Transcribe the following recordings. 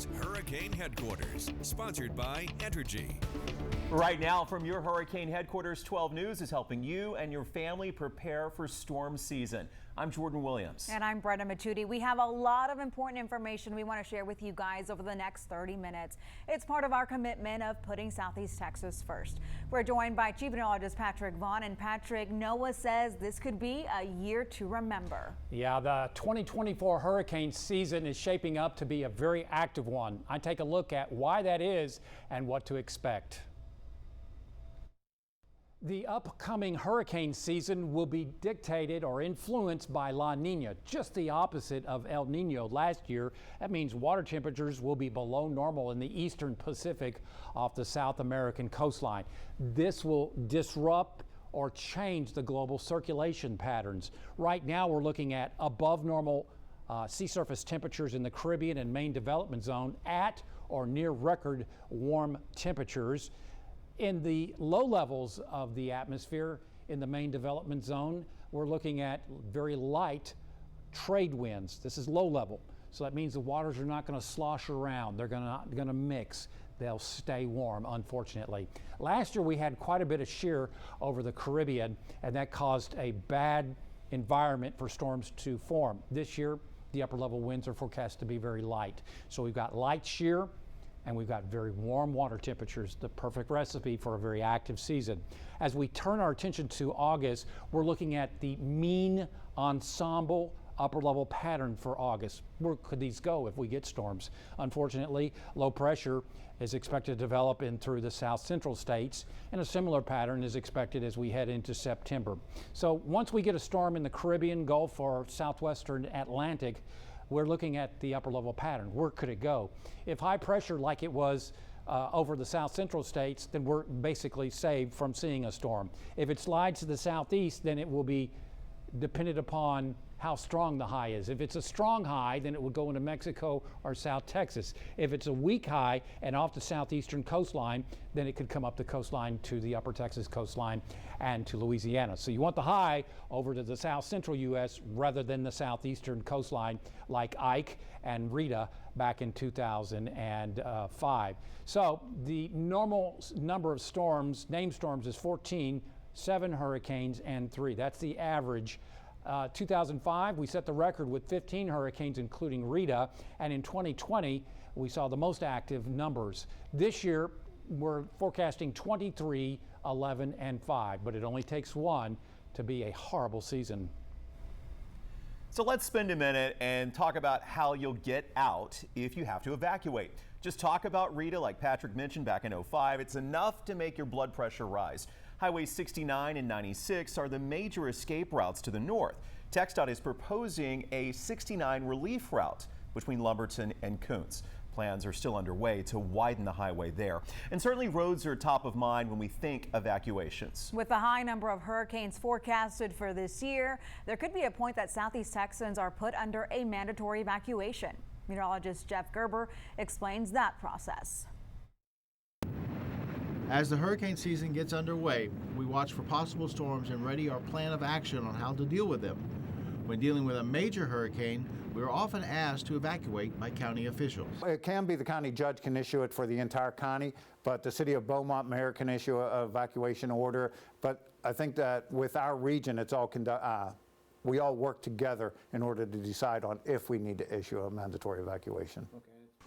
News Hurricane Headquarters, sponsored by Entergy. Right now from your Hurricane Headquarters, 12 News is helping you and your family prepare for storm season. I'm Jordan Williams. And I'm Brenda Machuti. We have a lot of important information we want to share with you guys over the next 30 minutes. It's part of our commitment of putting Southeast Texas first. We're joined by Chief Meteorologist Patrick Vaughn. And Patrick, NOAA says this could be a year to remember. Yeah, the 2024 hurricane season is shaping up to be a very active one. I take a look at why that is and what to expect. The upcoming hurricane season will be dictated or influenced by La Nina, just the opposite of El Nino last year. That means water temperatures will be below normal in the eastern Pacific off the South American coastline. This will disrupt or change the global circulation patterns. Right now we're looking at above normal sea surface temperatures in the Caribbean and main development zone at or near record warm temperatures. In the low levels of the atmosphere in the main development zone, we're looking at very light trade winds. This is low level. So that means the waters are not going to slosh around. They're not going to mix. They'll stay warm, unfortunately. Last year we had quite a bit of shear over the Caribbean, and that caused a bad environment for storms to form. This year, the upper level winds are forecast to be very light. So we've got light shear, and we've got very warm water temperatures, the perfect recipe for a very active season. As we turn our attention to August, we're looking at the mean ensemble upper level pattern for August. Where could these go if we get storms? Unfortunately, low pressure is expected to develop in through the south central states, and a similar pattern is expected as we head into September. So once we get a storm in the Caribbean, Gulf, or southwestern Atlantic, we're looking at the upper level pattern. Where could it go? If high pressure like it was over the south central states, then we're basically saved from seeing a storm. If it slides to the southeast, then it will be dependent upon how strong the high is. If it's a strong high, then it would go into Mexico or South Texas. If it's a weak high and off the southeastern coastline, then it could come up the coastline to the upper Texas coastline and to Louisiana. So you want the high over to the south central U.S. rather than the southeastern coastline like Ike and Rita back in 2005. So the normal number of storms, named storms, is 14, 7 hurricanes and 3. That's the average. 2005, we set the record with 15 hurricanes, including Rita, and in 2020, we saw the most active numbers. This year, we're forecasting 23, 11, and 5, but it only takes one to be a horrible season. So let's spend a minute and talk about how you'll get out if you have to evacuate. Just talk about Rita, like Patrick mentioned back in 05. It's enough to make your blood pressure rise. Highway 69 and 96 are the major escape routes to the north. TxDOT is proposing a 69 relief route between Lumberton and Koontz. Plans are still underway to widen the highway there. And certainly roads are top of mind when we think evacuations. With the high number of hurricanes forecasted for this year, there could be a point that Southeast Texans are put under a mandatory evacuation. Meteorologist Jeff Gerber explains that process. As the hurricane season gets underway, we watch for possible storms and ready our plan of action on how to deal with them. When dealing with a major hurricane, we are often asked to evacuate by county officials. It can be the county judge can issue it for the entire county, but the city of Beaumont mayor can issue an evacuation order. But I think that with our region, it's all we all work together in order to decide on if we need to issue a mandatory evacuation.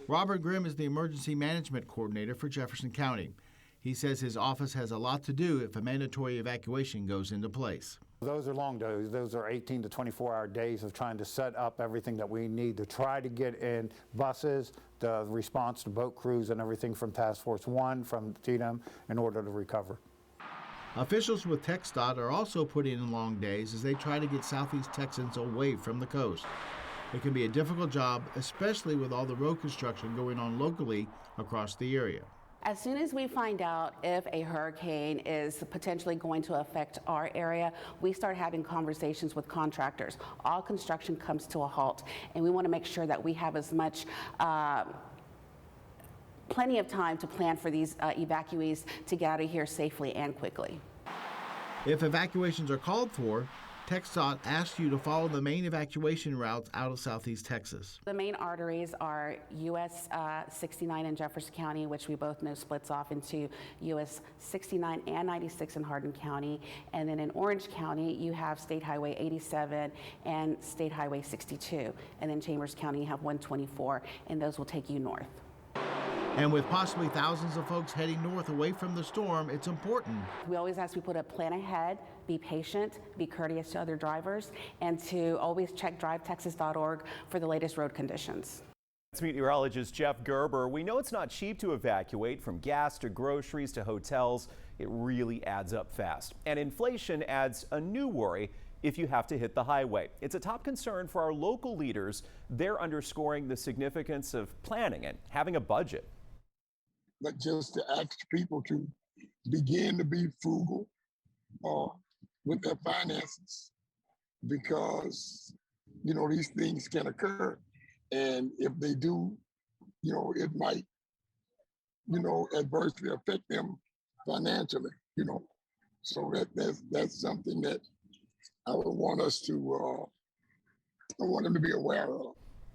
Robert Grimm is the emergency management coordinator for Jefferson County. He says his office has a lot to do if a mandatory evacuation goes into place. Those are long days. Those are 18 to 24-hour days of trying to set up everything that we need to try to get in buses, the response to boat crews and everything from Task Force 1, from TDM, in order to recover. Officials with TxDOT are also putting in long days as they try to get Southeast Texans away from the coast. It can be a difficult job, especially with all the road construction going on locally across the area. As soon as we find out if a hurricane is potentially going to affect our area, we start having conversations with contractors. All construction comes to a halt, and we want to make sure that we have as much plenty of time to plan for these evacuees to get out of here safely and quickly. If evacuations are called for, TxDOT asks you to follow the main evacuation routes out of southeast Texas. The main arteries are US 69 in Jefferson County, which we both know splits off into US 69 and 96 in Hardin County. And then in Orange County, you have State Highway 87 and State Highway 62. And then Chambers County, you have 124, and those will take you north. And with possibly thousands of folks heading north away from the storm, it's important. We always ask people to plan ahead, be patient, be courteous to other drivers, and to always check drivetexas.org for the latest road conditions. That's meteorologist Jeff Gerber. We know it's not cheap to evacuate, from gas to groceries to hotels. It really adds up fast. And inflation adds a new worry if you have to hit the highway. It's a top concern for our local leaders. They're underscoring the significance of planning and having a budget. But just to ask people to begin to be frugal with their finances, because, you know, these things can occur. And if they do, you know, it might, you know, adversely affect them financially, you know. So that's something that I would want us to, I want them to be aware of.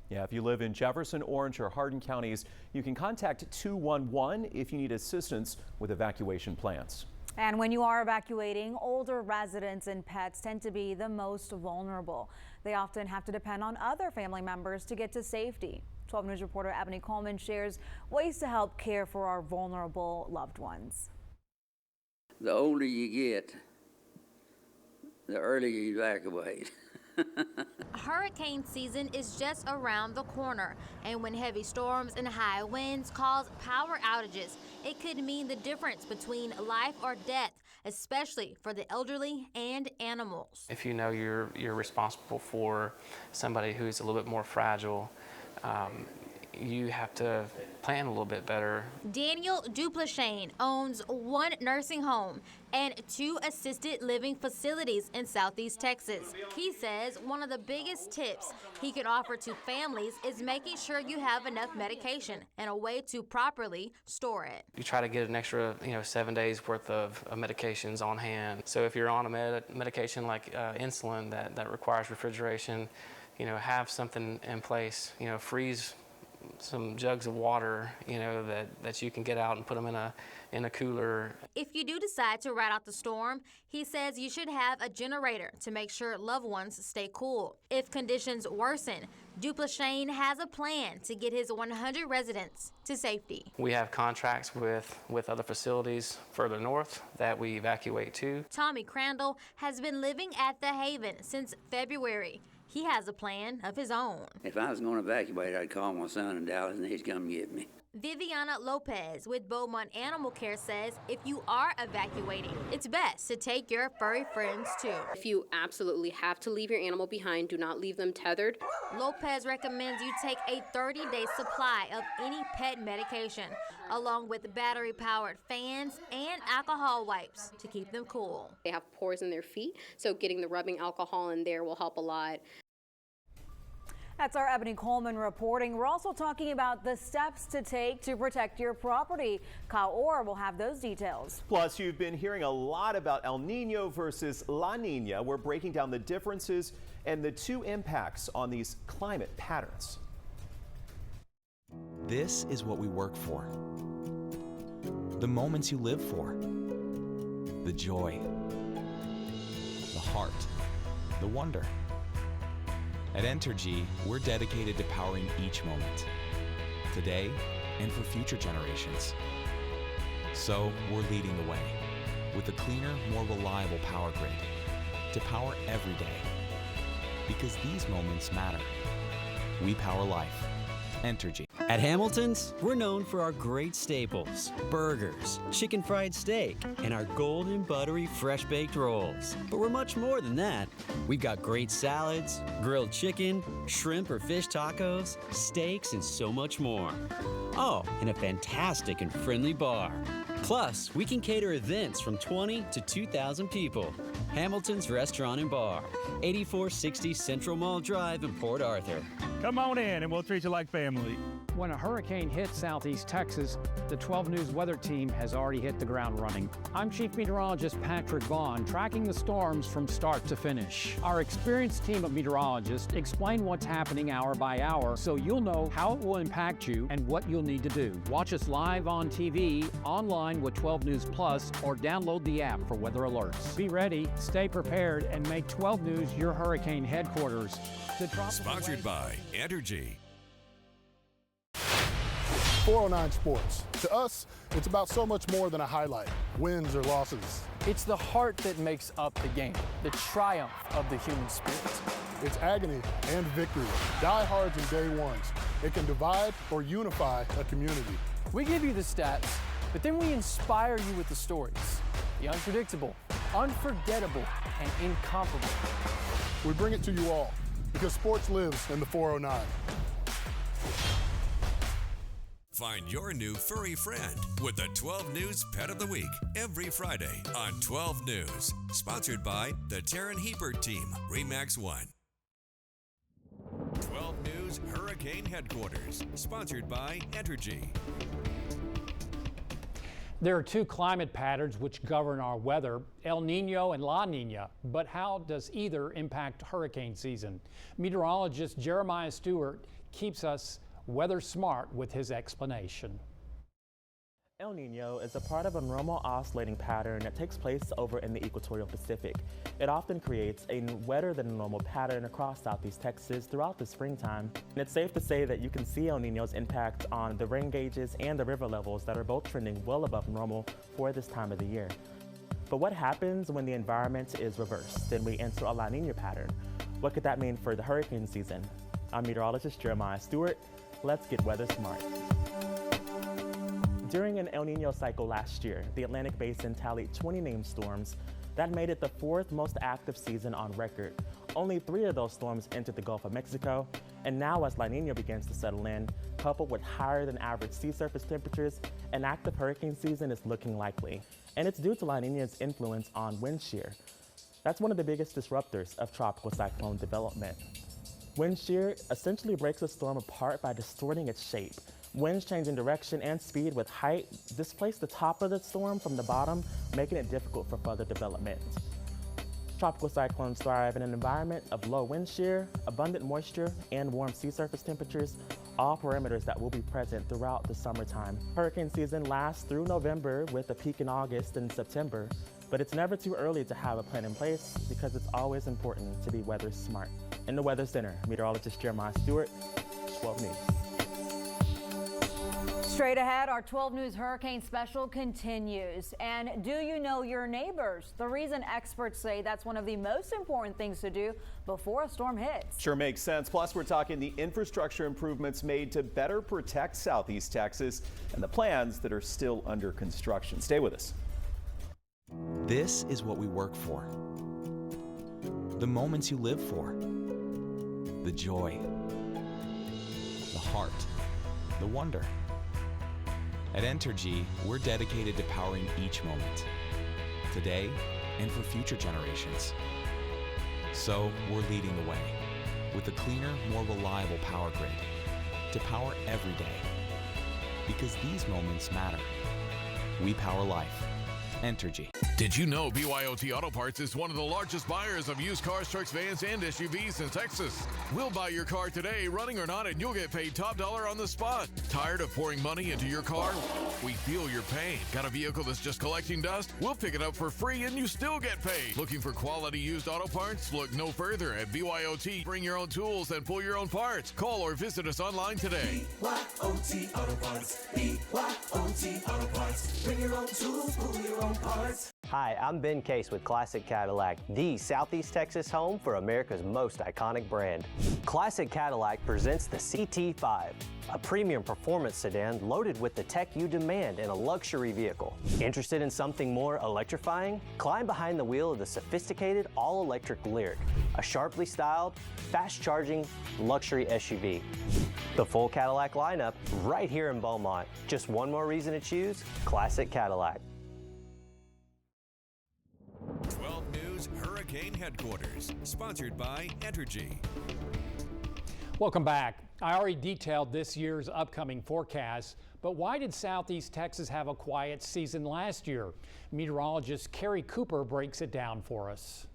Yeah, if you live in Jefferson, Orange, or Hardin counties, you can contact 211 if you need assistance with evacuation plans. And when you are evacuating, older residents and pets tend to be the most vulnerable. They often have to depend on other family members to get to safety. 12 News reporter Ebony Coleman shares ways to help care for our vulnerable loved ones. The older you get, the earlier you evacuate. Hurricane season is just around the corner, and when heavy storms and high winds cause power outages, it could mean the difference between life or death, especially for the elderly and animals. If you know you're responsible for somebody who's a little bit more fragile, you have to plan a little bit better. Daniel Duplashane owns one nursing home and 2 assisted living facilities in Southeast Texas. He says one of the biggest tips he can offer to families is making sure you have enough medication and a way to properly store it. You try to get an extra, 7 days worth of medications on hand. So if you're on a medication like insulin that requires refrigeration, have something in place. Freeze some jugs of water, that you can get out and put them in a cooler. If you do decide to ride out the storm, he says you should have a generator to make sure loved ones stay cool. If conditions worsen, Duplashane has a plan to get his 100 residents to safety. We have contracts with other facilities further north that we evacuate to. Tommy Crandall has been living at the Haven since February. He has a plan of his own. If I was going to evacuate, I'd call my son in Dallas and he'd come get me. Viviana Lopez with Beaumont Animal Care says if you are evacuating, it's best to take your furry friends too. If you absolutely have to leave your animal behind, do not leave them tethered. Lopez recommends you take a 30-day supply of any pet medication, along with battery-powered fans and alcohol wipes to keep them cool. They have pores in their feet, so getting the rubbing alcohol in there will help a lot. That's our Ebony Coleman reporting. We're also talking about the steps to take to protect your property. Kyle Orr will have those details. Plus, you've been hearing a lot about El Nino versus La Nina. We're breaking down the differences and the 2 impacts on these climate patterns. This is what we work for. The moments you live for. The joy. The heart. The wonder. At Entergy, we're dedicated to powering each moment, today and for future generations. So we're leading the way with a cleaner, more reliable power grid to power every day. Because these moments matter. We power life. Entergy. At Hamilton's, we're known for our great staples, burgers, chicken fried steak, and our golden buttery fresh baked rolls. But we're much more than that. We've got great salads, grilled chicken, shrimp or fish tacos, steaks, and so much more. Oh, and a fantastic and friendly bar. Plus, we can cater events from 20 to 2,000 people. Hamilton's Restaurant and Bar, 8460 Central Mall Drive in Port Arthur. Come on in and we'll treat you like family. When a hurricane hits Southeast Texas, the 12 News weather team has already hit the ground running. I'm Chief Meteorologist Patrick Vaughn, tracking the storms from start to finish. Our experienced team of meteorologists explain what's happening hour by hour so you'll know how it will impact you and what you'll need to do. Watch us live on TV, online with 12 News Plus, or download the app for weather alerts. Be ready, stay prepared, and make 12 News your hurricane headquarters. Sponsored by Entergy. 409 Sports. To us, it's about so much more than a highlight, wins or losses. It's the heart that makes up the game, the triumph of the human spirit. It's agony and victory, diehards and day ones. It can divide or unify a community. We give you the stats, but then we inspire you with the stories. The unpredictable, unforgettable, and incomparable. We bring it to you all because sports lives in the 409. Find your new furry friend with the 12 News Pet of the Week every Friday on 12 News. Sponsored by the Taryn Hebert Team, Remax One. 12 News Hurricane Headquarters. Sponsored by Entergy. There are two climate patterns which govern our weather, El Nino and La Nina. But how does either impact hurricane season? Meteorologist Jeremiah Stewart keeps us weather smart with his explanation. El Nino is a part of a normal oscillating pattern that takes place over in the equatorial Pacific. It often creates a wetter than normal pattern across Southeast Texas throughout the springtime. And it's safe to say that you can see El Nino's impact on the rain gauges and the river levels that are both trending well above normal for this time of the year. But what happens when the environment is reversed? Then we enter a La Nina pattern. What could that mean for the hurricane season? I'm meteorologist Jeremiah Stewart. Let's get weather smart. During an El Nino cycle last year, the Atlantic Basin tallied 20 named storms. That made it the fourth most active season on record. Only 3 of those storms entered the Gulf of Mexico, and now as La Nina begins to settle in, coupled with higher than average sea surface temperatures, an active hurricane season is looking likely. And it's due to La Nina's influence on wind shear. That's one of the biggest disruptors of tropical cyclone development. Wind shear essentially breaks a storm apart by distorting its shape. Winds changing direction and speed with height displace the top of the storm from the bottom, making it difficult for further development. Tropical cyclones thrive in an environment of low wind shear, abundant moisture, and warm sea surface temperatures, all parameters that will be present throughout the summertime. Hurricane season lasts through November with a peak in August and September, but it's never too early to have a plan in place because it's always important to be weather smart. In the Weather Center, meteorologist Jeremiah Stewart, 12 News. Straight ahead, our 12 News Hurricane Special continues. And do you know your neighbors? The reason experts say that's one of the most important things to do before a storm hits. Sure makes sense. Plus, we're talking the infrastructure improvements made to better protect Southeast Texas and the plans that are still under construction. Stay with us. This is what we work for. The moments you live for. The joy. The heart. The wonder. At Entergy, we're dedicated to powering each moment, today and for future generations. So we're leading the way with a cleaner, more reliable power grid to power every day. Because these moments matter. We power life. Entergy. Did you know BYOT Auto Parts is one of the largest buyers of used cars, trucks, vans, and SUVs in Texas? We'll buy your car today, running or not, and you'll get paid top dollar on the spot. Tired of pouring money into your car? We feel your pain. Got a vehicle that's just collecting dust? We'll pick it up for free and you still get paid. Looking for quality used auto parts? Look no further. At BYOT, bring your own tools and pull your own parts. Call or visit us online today. BYOT Auto Parts. BYOT Auto Parts. Bring your own tools, pull your own parts. Hi, I'm Ben Case with Classic Cadillac, the Southeast Texas home for America's most iconic brand. Classic Cadillac presents the CT5, a premium performance sedan loaded with the tech you demand in a luxury vehicle. Interested in something more electrifying? Climb behind the wheel of the sophisticated all-electric Lyriq, a sharply styled, fast-charging luxury SUV. The full Cadillac lineup right here in Beaumont. Just one more reason to choose Classic Cadillac. 12 News Hurricane Headquarters, sponsored by Entergy. Welcome back. I already detailed this year's upcoming forecast, but why did Southeast Texas have a quiet season last year? Meteorologist Carrie Cooper breaks it down for us.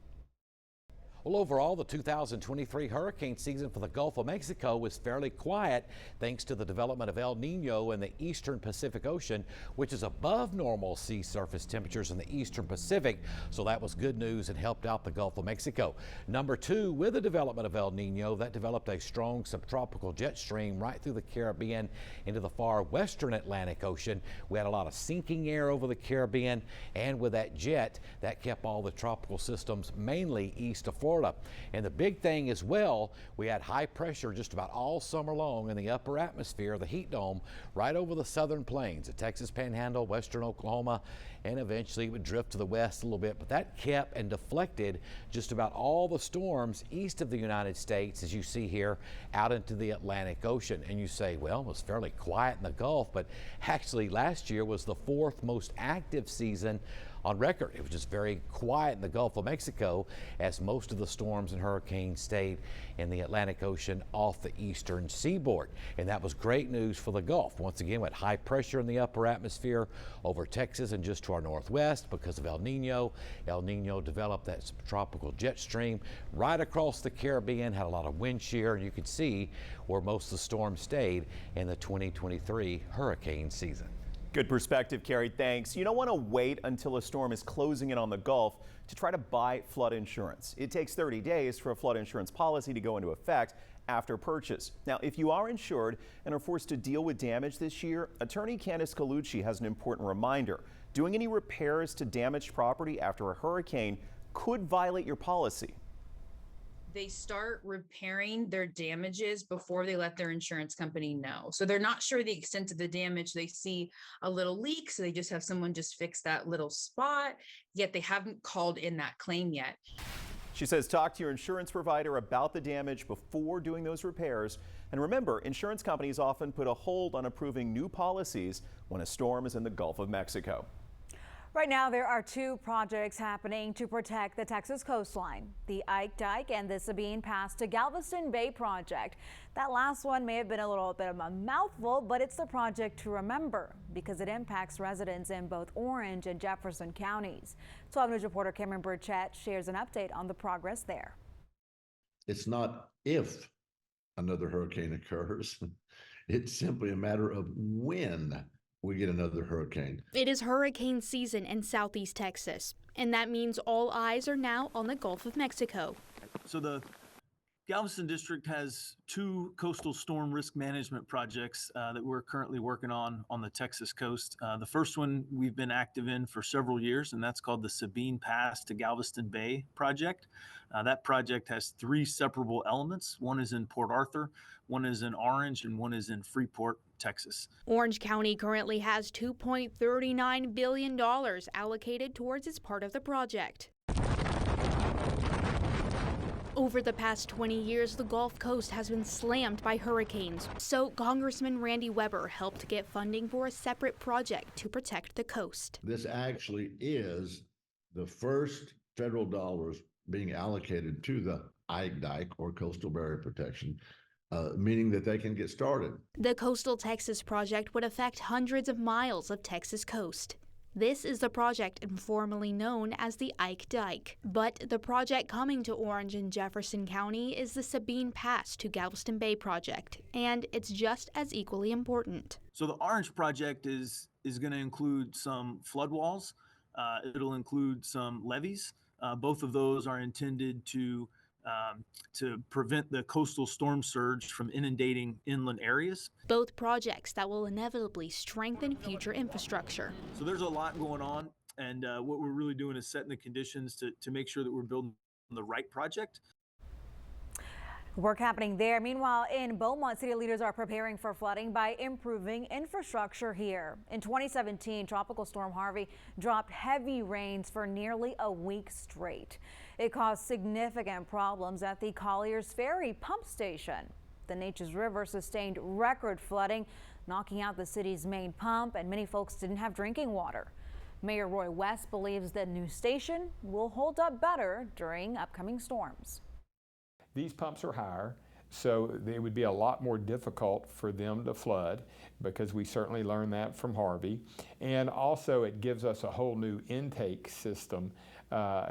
Well, overall, the 2023 hurricane season for the Gulf of Mexico was fairly quiet thanks to the development of El Nino in the eastern Pacific Ocean, which is above normal sea surface temperatures in the eastern Pacific. So that was good news and helped out the Gulf of Mexico. Number two, with the development of El Nino, that developed a strong subtropical jet stream right through the Caribbean into the far western Atlantic Ocean. We had a lot of sinking air over the Caribbean, and with that jet, that kept all the tropical systems mainly east of Florida. And the big thing as well, we had high pressure just about all summer long in the upper atmosphere, the heat dome, right over the southern plains, the Texas Panhandle, western Oklahoma, and eventually it would drift to the west a little bit. But that kept and deflected just about all the storms east of the United States, as you see here, out into the Atlantic Ocean. And you say, well, it was fairly quiet in the Gulf, but actually last year was the fourth most active season on record. It was just very quiet in the Gulf of Mexico as most of the storms and hurricanes stayed in the Atlantic Ocean off the eastern seaboard. And that was great news for the Gulf. Once again, with high pressure in the upper atmosphere over Texas and just to our northwest because of El Nino. El Nino developed that subtropical jet stream right across the Caribbean, had a lot of wind shear, and you could see where most of the storms stayed in the 2023 hurricane season. Good perspective, Carrie. Thanks. You don't want to wait until a storm is closing in on the Gulf to try to buy flood insurance. It takes 30 days for a flood insurance policy to go into effect after purchase. Now, if you are insured and are forced to deal with damage this year, attorney Candace Colucci has an important reminder. Doing any repairs to damaged property after a hurricane could violate your policy. They start repairing their damages before they let their insurance company know. So they're not sure the extent of the damage. They see a little leak, so they just have someone just fix that little spot, yet they haven't called in that claim yet. She says talk to your insurance provider about the damage before doing those repairs. And remember, insurance companies often put a hold on approving new policies when a storm is in the Gulf of Mexico. Right now, there are two projects happening to protect the Texas coastline, the Ike Dike and the Sabine Pass to Galveston Bay project. That last one may have been a little bit of a mouthful, but it's the project to remember because it impacts residents in both Orange and Jefferson counties. 12 News reporter Cameron Burchett shares an update on the progress there. It's not if another hurricane occurs. It's simply a matter of when we get another hurricane. It is hurricane season in Southeast Texas, and that means all eyes are now on the Gulf of Mexico. So the Galveston District has two coastal storm risk management projects that we're currently working on the Texas coast. The first one we've been active in for several years, and that's called the Sabine Pass to Galveston Bay project. That project has three separable elements. One is in Port Arthur, one is in Orange, and one is in Freeport, Texas. Orange County currently has $2.39 billion allocated towards its part of the project. Over the past 20 years, the Gulf Coast has been slammed by hurricanes. So Congressman Randy Weber helped get funding for a separate project to protect the coast. This actually is the first federal dollars being allocated to the Ike Dike or coastal barrier protection, meaning that they can get started. The Coastal Texas project would affect hundreds of miles of Texas coast. This is the project informally known as the Ike Dike. But the project coming to Orange and Jefferson County is the Sabine Pass to Galveston Bay project, and it's just as equally important. So the Orange project is going to include some flood walls. It'll include some levees. Both of those are intended to prevent the coastal storm surge from inundating inland areas. Both projects that will inevitably strengthen future infrastructure. So there's a lot going on, and what we're really doing is setting the conditions to make sure that we're building the right project. Work happening there. Meanwhile, in Beaumont, city leaders are preparing for flooding by improving infrastructure here. In 2017, Tropical Storm Harvey dropped heavy rains for nearly a week straight. It caused significant problems at the Collier's Ferry pump station. The Neches River sustained record flooding, knocking out the city's main pump, and many folks didn't have drinking water. Mayor Roy West believes the new station will hold up better during upcoming storms. These pumps are higher, so it would be a lot more difficult for them to flood, because we certainly learned that from Harvey. And also it gives us a whole new intake system,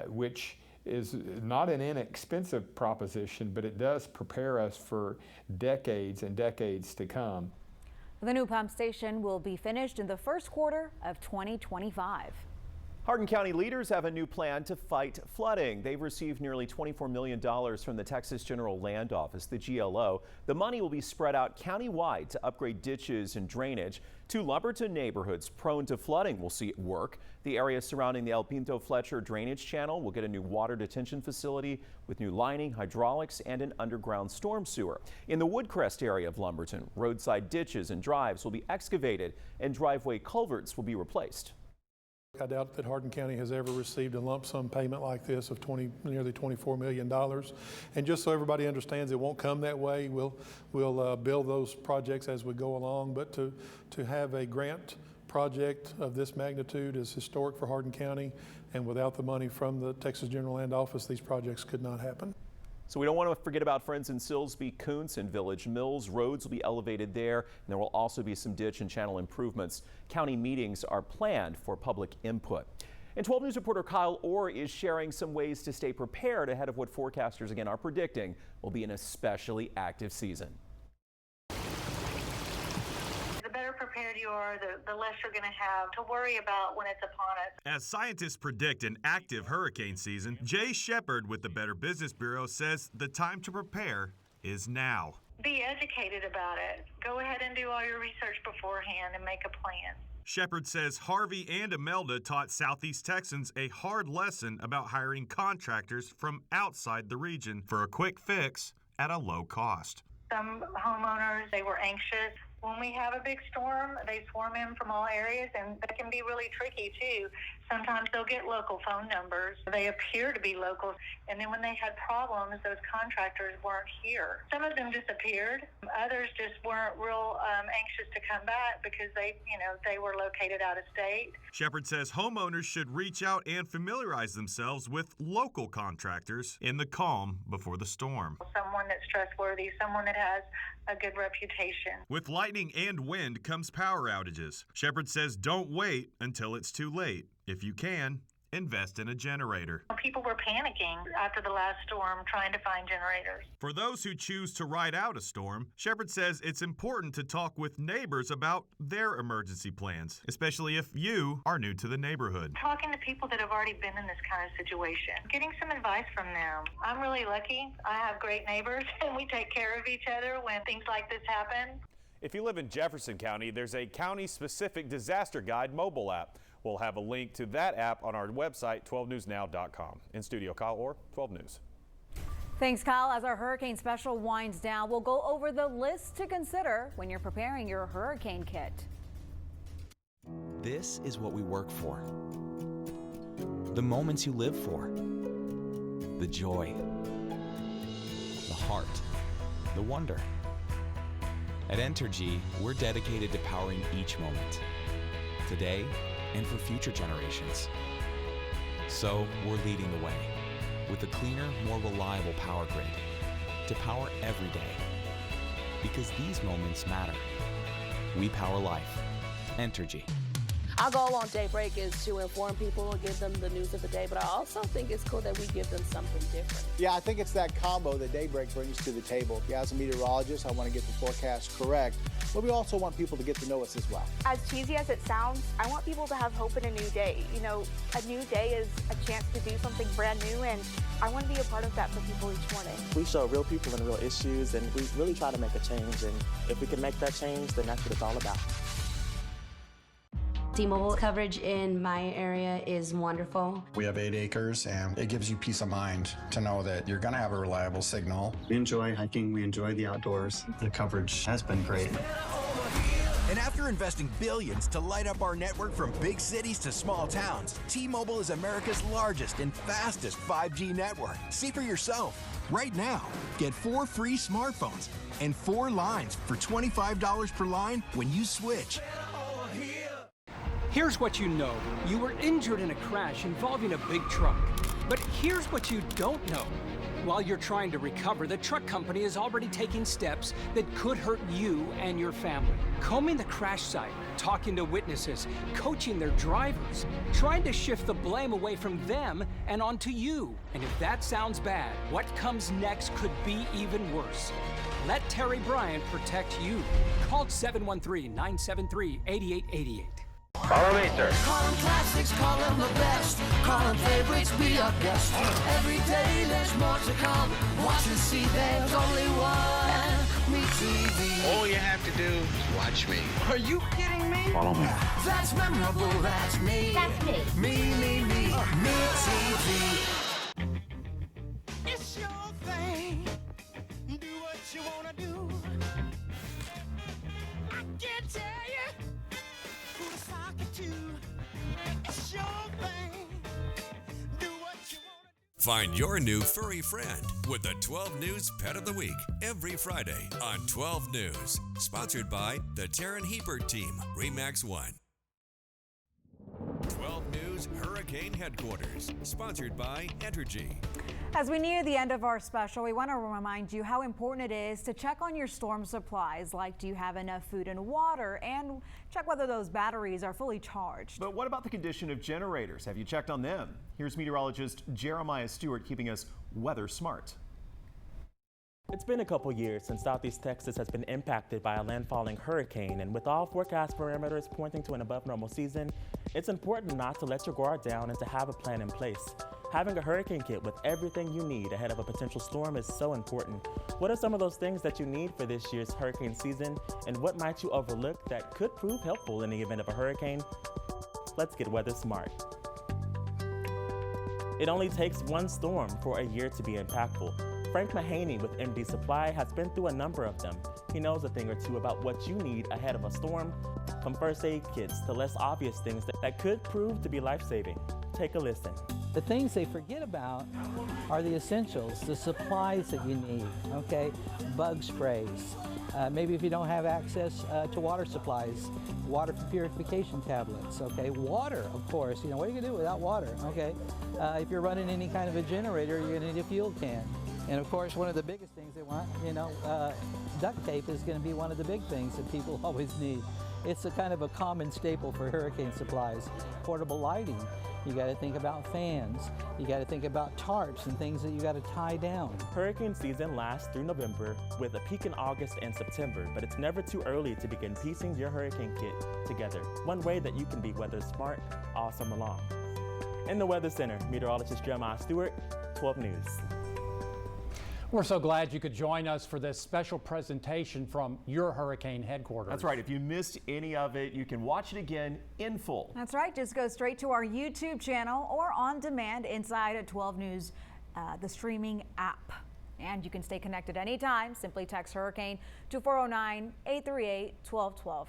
which is not an inexpensive proposition, but it does prepare us for decades and decades to come. The new pump station will be finished in the first quarter of 2025. Hardin County leaders have a new plan to fight flooding. They've received nearly $24 million from the Texas General Land Office, the GLO. The money will be spread out countywide to upgrade ditches and drainage. 2 Lumberton neighborhoods prone to flooding will see it work. The area surrounding the El Pinto Fletcher drainage channel will get a new water detention facility with new lining, hydraulics, and an underground storm sewer. In the Woodcrest area of Lumberton, roadside ditches and drives will be excavated and driveway culverts will be replaced. I doubt that Hardin County has ever received a lump sum payment like this of nearly $24 million. And just so everybody understands, it won't come that way. We'll build those projects as we go along. But to have a grant project of this magnitude is historic for Hardin County. And without the money from the Texas General Land Office, these projects could not happen. So we don't want to forget about friends in Silsbee, Kuntz, and Village Mills. Roads will be elevated there, and there will also be some ditch and channel improvements. County meetings are planned for public input. And 12 News reporter Kyle Orr is sharing some ways to stay prepared ahead of what forecasters again are predicting will be an especially active season. Prepared you are, the less you're going to have to worry about when it's upon us. As scientists predict an active hurricane season, Jay Shepard with the Better Business Bureau says the time to prepare is now. Be educated about it. Go ahead and do all your research beforehand and make a plan. Shepard says Harvey and Imelda taught Southeast Texans a hard lesson about hiring contractors from outside the region for a quick fix at a low cost. Some homeowners, they were anxious. When we have a big storm, they swarm in from all areas, and that can be really tricky too. Sometimes they'll get local phone numbers. They appear to be local, and then when they had problems, those contractors weren't here. Some of them disappeared. Others just weren't real anxious to come back because they were located out of state. Shepard says homeowners should reach out and familiarize themselves with local contractors in the calm before the storm. Someone that's trustworthy, someone that has a good reputation. With lightning and wind comes power outages. Shepard says don't wait until it's too late. If you can, invest in a generator. People were panicking after the last storm trying to find generators. For those who choose to ride out a storm, Shepard says it's important to talk with neighbors about their emergency plans, especially if you are new to the neighborhood. Talking to people that have already been in this kind of situation, getting some advice from them. I'm really lucky. I have great neighbors and we take care of each other when things like this happen. If you live in Jefferson County, there's a county-specific disaster guide mobile app. We'll have a link to that app on our website, 12newsnow.com. In studio, Kyle Orr, 12 News. Thanks, Kyle. As our hurricane special winds down, we'll go over the list to consider when you're preparing your hurricane kit. This is what we work for. The moments you live for. The joy. The heart. The wonder. At Entergy, we're dedicated to powering each moment. Today, and for future generations. So we're leading the way with a cleaner, more reliable power grid to power every day. Because these moments matter. We power life. Entergy. Our goal on Daybreak is to inform people and give them the news of the day, but I also think it's cool that we give them something different. Yeah, I think it's that combo that Daybreak brings to the table. Yeah, as a meteorologist, I want to get the forecast correct, but we also want people to get to know us as well. As cheesy as it sounds, I want people to have hope in a new day. You know, a new day is a chance to do something brand new, and I want to be a part of that for people each morning. We show real people and real issues, and we really try to make a change, and if we can make that change, then that's what it's all about. T-Mobile coverage in my area is wonderful. We have 8 acres, and it gives you peace of mind to know that you're going to have a reliable signal. We enjoy hiking. We enjoy the outdoors. The coverage has been great. And after investing billions to light up our network from big cities to small towns, T-Mobile is America's largest and fastest 5G network. See for yourself. Right now, get 4 free smartphones and 4 lines for $25 per line when you switch. Here's what you know. You were injured in a crash involving a big truck. But here's what you don't know. While you're trying to recover, the truck company is already taking steps that could hurt you and your family. Combing the crash site, talking to witnesses, coaching their drivers, trying to shift the blame away from them and onto you. And if that sounds bad, what comes next could be even worse. Let Terry Bryant protect you. Call 713-973-8888. Follow me, sir. Call them classics, call them the best. Call them favorites, be our guest. Every day there's more to come. Watch and see, there's only one. Me TV. All you have to do is watch me. Are you kidding me? Follow me. That's memorable, that's me. That's me. Me TV. It's your thing. Do what you wanna do. I can't tell you who to sock it to. It's your thing. Do what you wanna do. Find your new furry friend with the 12 News Pet of the Week every Friday on 12 News. Sponsored by the Taryn Hebert Team, Remax 1. 12 News Hurricane Headquarters, sponsored by Entergy. As we near the end of our special, we want to remind you how important it is to check on your storm supplies, like do you have enough food and water, and check whether those batteries are fully charged. But what about the condition of generators? Have you checked on them? Here's meteorologist Jeremiah Stewart keeping us weather smart. It's been a couple years since Southeast Texas has been impacted by a landfalling hurricane, and with all forecast parameters pointing to an above normal season, it's important not to let your guard down and to have a plan in place. Having a hurricane kit with everything you need ahead of a potential storm is so important. What are some of those things that you need for this year's hurricane season, and what might you overlook that could prove helpful in the event of a hurricane? Let's get weather smart. It only takes one storm for a year to be impactful. Frank Mahaney with MD Supply has been through a number of them. He knows a thing or two about what you need ahead of a storm, from first aid kits to less obvious things that could prove to be life-saving. Take a listen. The things they forget about are the essentials, the supplies that you need, okay? Bug sprays. Maybe if you don't have access to water supplies, water purification tablets, okay? Water, of course, you know, what are you gonna do without water, okay? If you're running any kind of a generator, you're gonna need a fuel can. And of course, one of the biggest things they want, you know, duct tape is gonna be one of the big things that people always need. It's a kind of a common staple for hurricane supplies. Portable lighting. You got to think about fans. You got to think about tarps and things that you got to tie down. Hurricane season lasts through November with a peak in August and September, but it's never too early to begin piecing your hurricane kit together. One way that you can be weather smart all summer long. In the Weather Center, meteorologist Jeremiah Stewart, 12 News. We're so glad you could join us for this special presentation from your hurricane headquarters. That's right. If you missed any of it, you can watch it again in full. That's right. Just go straight to our YouTube channel or on demand inside at 12 News, the streaming app. And you can stay connected anytime. Simply text Hurricane to 409-838-1212.